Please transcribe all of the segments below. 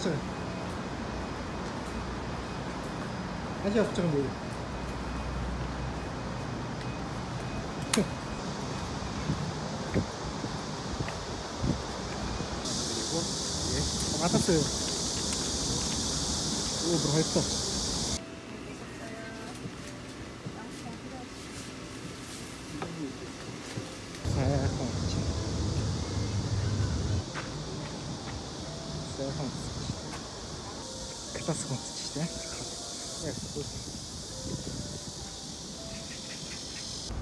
явж байгаа. Аль явж байгаа юм бэ? Матасаа. Оо брайта. Класс гонцтой.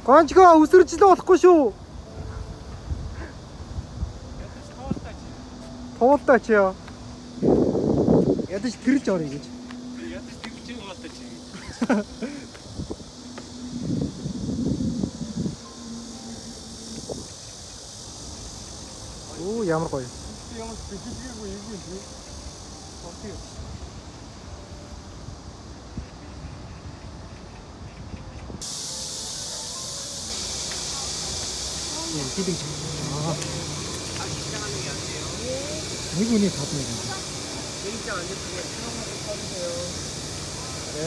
Гончгоо үсэрчлээ болохгүй шүү. Тоолтаач яа. Ядаж тэрж орё гэж. Ядаж тэрж гоолтаач. Оо ямар гоё. Ямар бэлгэлгүй юм бэ? Окей. 기대기 좀. 아. 시작하는 게 아니에요. 미군이 답니다. 진짜 안 예쁘게 트렁크를 써주세요. 네.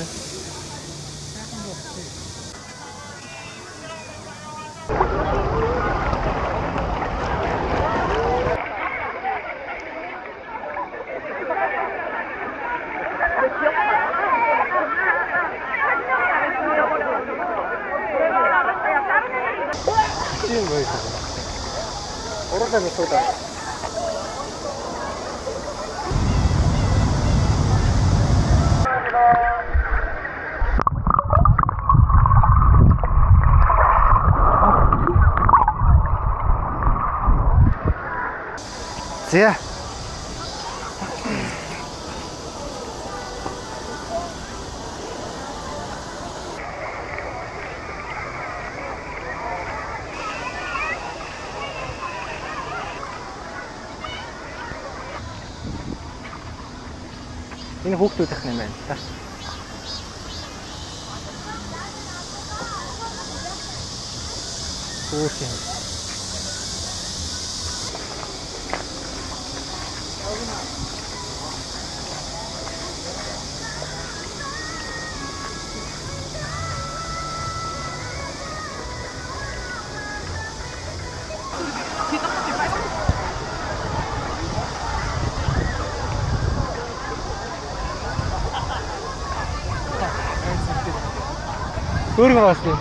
지금 뭐 있어? 오른쪽에 쏟아. 자. Энэ хүүхдүүдийнх юм байна та. Хүүхдийн. Өөргөө басна.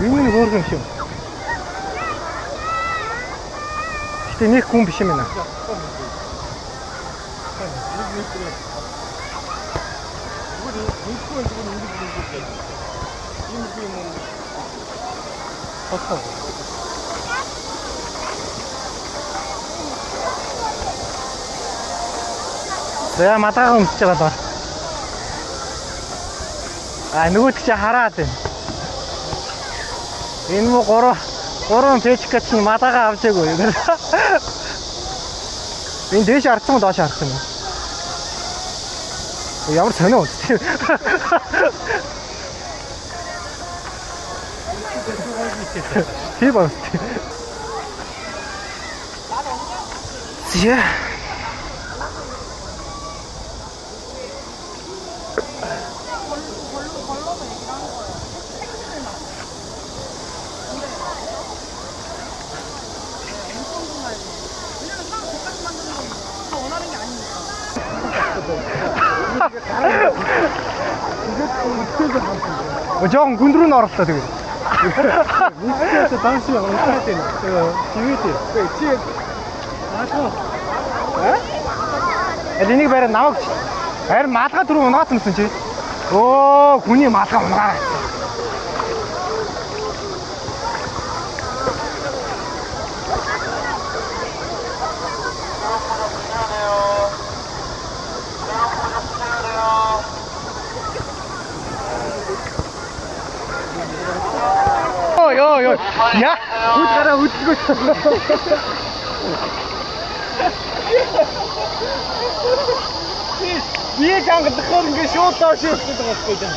Миний өөргөн шүү. Гэтэ нэг хүн биш юм байна. За матагаа өмсөж байгаа даа. Нөгөөд чи хараад байна. Энэ мө 3 пэчкэт нь матагаа авчаагүй юм. Энэ дэш харсан доош харсан юм. Ямар сонио үстэй. Тийм ба. Зя. 조금 군드로 나왔다 되게. 미스터 당시 어떻게 되는? 지휘대. 지. 아까. 에? 에디니 베르 나와. 에 마트가 들어오는 것 같은 지. 오, 군이 마트가 온다. 야, 옷 가라, 옷 입고 있어. 위에 장 같은 게 쇼트 하시는 것 같거든.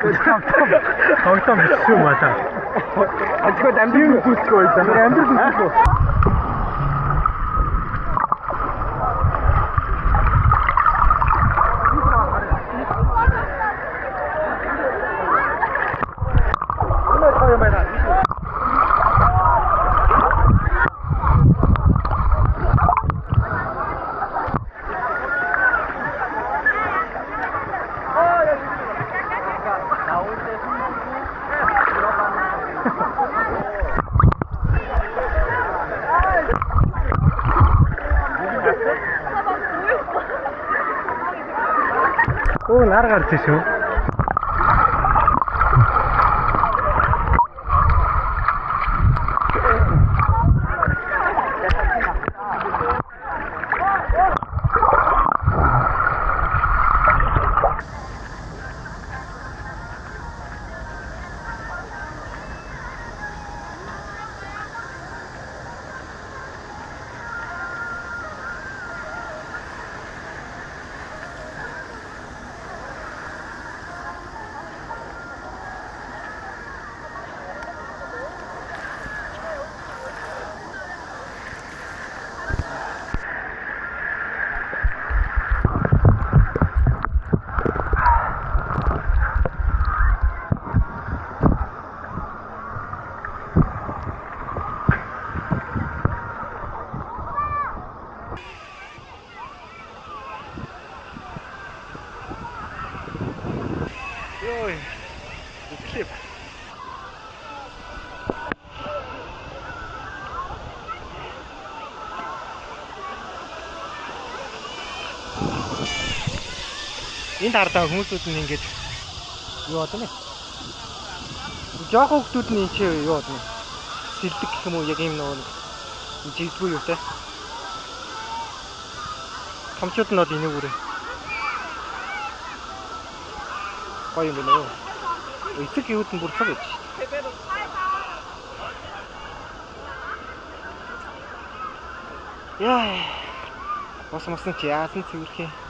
Тогтоо биш юм байна. Ажгүй амьдрал үзүүлэхгүй байсан. Амьдрал үзүүлэхгүй. Оо нар гарч шүү. Ой. Клип. Энд хардаа хүмүүсүүд нь ингэж юу бодно вэ? Жохон хүмүүс нь энэ чи юу бодно? Сэлдэг гэх юм уу яг юм нөгөө жигдгүй юу те? Томчууд нь бол энийг үрээ. Гоё юм байна уу? Эцэг юуд нь бүр цаг гэж. Яа. Бас масан чи яасан цэвэрхээ.